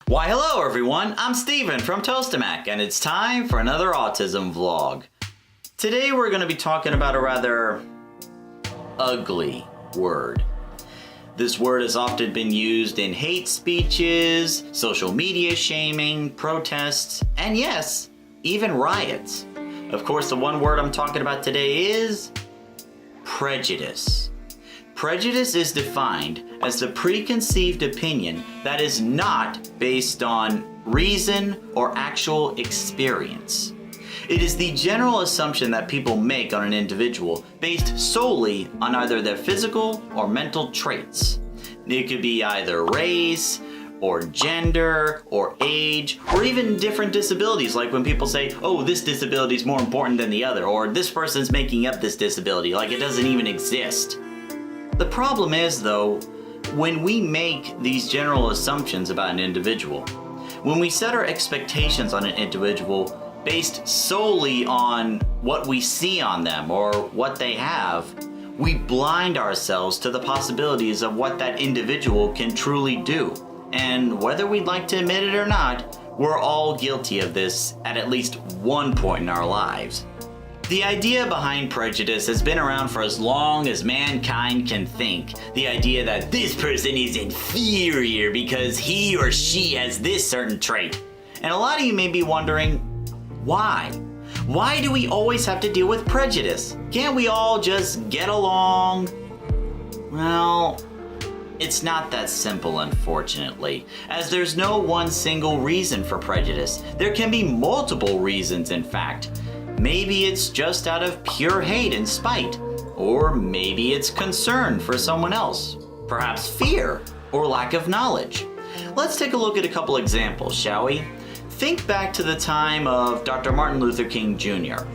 Why hello everyone, I'm Steven from Tostemac and it's time for another autism vlog. Today we're going to be talking about a rather ugly word. This word has often been used in hate speeches, social media shaming, protests, and yes, even riots. Of course, the one word I'm talking about today is prejudice. Prejudice is defined as the preconceived opinion that is not based on reason or actual experience. It is the general assumption that people make on an individual based solely on either their physical or mental traits. It could be either race, or gender, or age, or even different disabilities, like when people say, oh, this disability is more important than the other, or this person's making up this disability, like it doesn't even exist. The problem is, though, when we make these general assumptions about an individual, when we set our expectations on an individual based solely on what we see on them or what they have, we blind ourselves to the possibilities of what that individual can truly do. And whether we'd like to admit it or not, we're all guilty of this at least one point in our lives. The idea behind prejudice has been around for as long as mankind can think. The idea that this person is inferior because he or she has this certain trait. And a lot of you may be wondering, why? Why do we always have to deal with prejudice? Can't we all just get along? Well, it's not that simple, unfortunately, as there's no one single reason for prejudice. There can be multiple reasons, in fact. Maybe it's just out of pure hate and spite, or maybe it's concern for someone else, perhaps fear or lack of knowledge. Let's take a look at a couple examples, shall we? Think back to the time of Dr. Martin Luther King Jr.,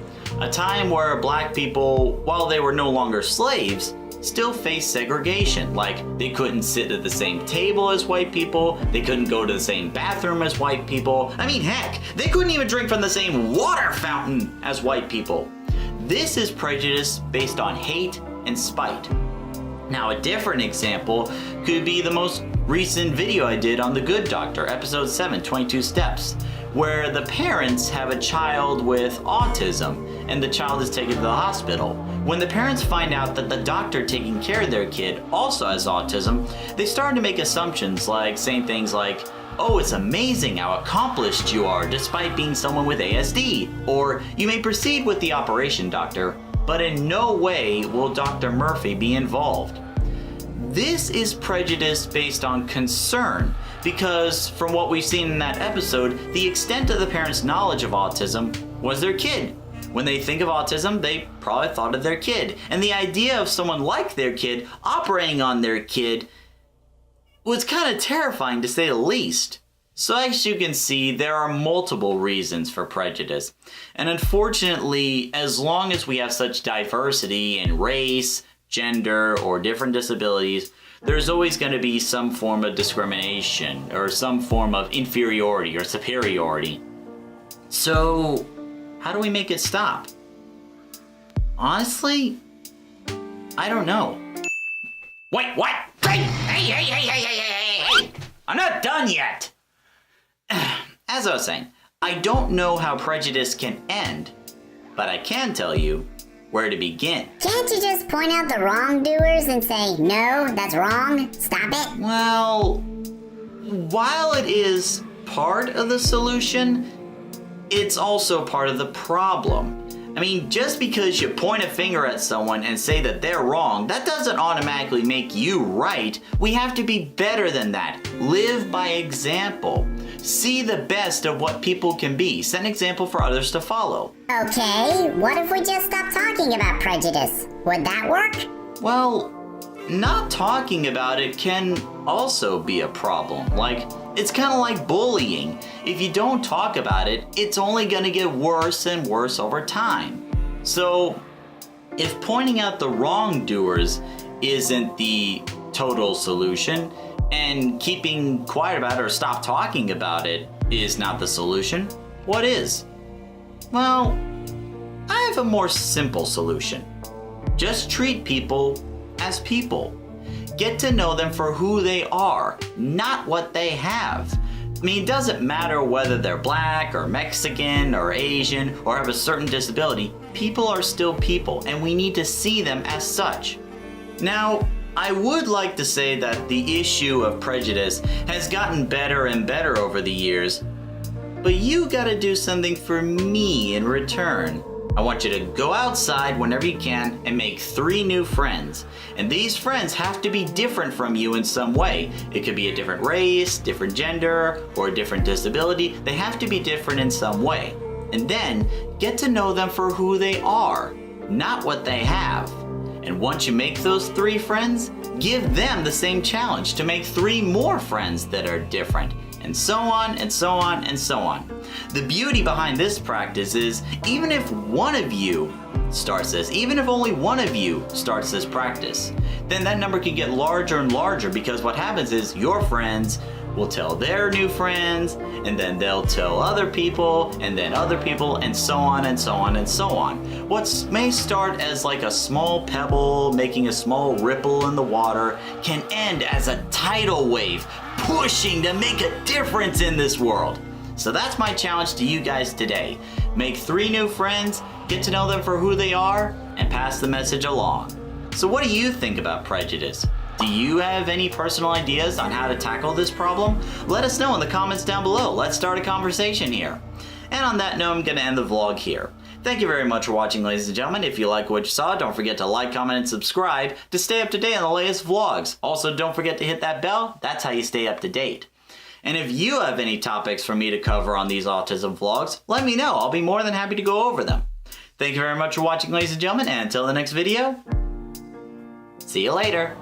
a time where black people, while they were no longer slaves, still faced segregation, like they couldn't sit at the same table as white people, they couldn't go to the same bathroom as white people. I mean, heck, they couldn't even drink from the same water fountain as white people. This is prejudice based on hate and spite. Now, a different example could be the most recent video I did on The Good Doctor, episode 7, 22 Steps, where the parents have a child with autism and the child is taken to the hospital. When the parents find out that the doctor taking care of their kid also has autism, they start to make assumptions like saying things like, oh, it's amazing how accomplished you are despite being someone with ASD. Or, you may proceed with the operation, doctor, but in no way will Dr. Murphy be involved. This is prejudice based on concern, because from what we've seen in that episode, the extent of the parents' knowledge of autism was their kid. When they think of autism, they probably thought of their kid. And the idea of someone like their kid operating on their kid was kind of terrifying, to say the least. So as you can see, there are multiple reasons for prejudice. And unfortunately, as long as we have such diversity in race, gender, or different disabilities, there's always going to be some form of discrimination or some form of inferiority or superiority. So, how do we make it stop? Honestly, I don't know. Wait, what? Hey! I'm not done yet! As I was saying, I don't know how prejudice can end, but I can tell you where to begin. Can't you just point out the wrongdoers and say, no, that's wrong, stop it? Well, while it is part of the solution, it's also part of the problem. I mean, just because you point a finger at someone and say that they're wrong, that doesn't automatically make you right. We have to be better than that. Live by example. See the best of what people can be. Set an example for others to follow. Okay, what if we just stop talking about prejudice? Would that work? Well, not talking about it can also be a problem. Like, it's kind of like bullying. If you don't talk about it, it's only going to get worse and worse over time. So, if pointing out the wrongdoers isn't the total solution, and keeping quiet about it or stop talking about it is not the solution, what is? Well, I have a more simple solution. Just treat people as people. Get to know them for who they are, not what they have. I mean, it doesn't matter whether they're black or Mexican or Asian or have a certain disability, people are still people and we need to see them as such. Now, I would like to say that the issue of prejudice has gotten better and better over the years, but you gotta do something for me in return. I want you to go outside whenever you can and make 3 new friends. And these friends have to be different from you in some way. It could be a different race, different gender, or a different disability. They have to be different in some way. And then get to know them for who they are, not what they have. And once you make those 3 friends, give them the same challenge to make 3 more friends that are different. And so on and so on and so on. The beauty behind this practice is even if one of you starts this, even if only one of you starts this practice, then that number can get larger and larger, because what happens is your friends will tell their new friends, and then they'll tell other people, and then other people, and so on and so on and so on. What may start as like a small pebble making a small ripple in the water can end as a tidal wave pushing to make a difference in this world. So that's my challenge to you guys today. Make 3 new friends, get to know them for who they are, and pass the message along. So what do you think about prejudice? Do you have any personal ideas on how to tackle this problem? Let us know in the comments down below. Let's start a conversation here. And on that note, I'm going to end the vlog here. Thank you very much for watching, ladies and gentlemen. If you like what you saw, don't forget to like, comment, and subscribe to stay up to date on the latest vlogs. Also, don't forget to hit that bell. That's how you stay up to date. And if you have any topics for me to cover on these autism vlogs, let me know. I'll be more than happy to go over them. Thank you very much for watching, ladies and gentlemen, and until the next video, see you later.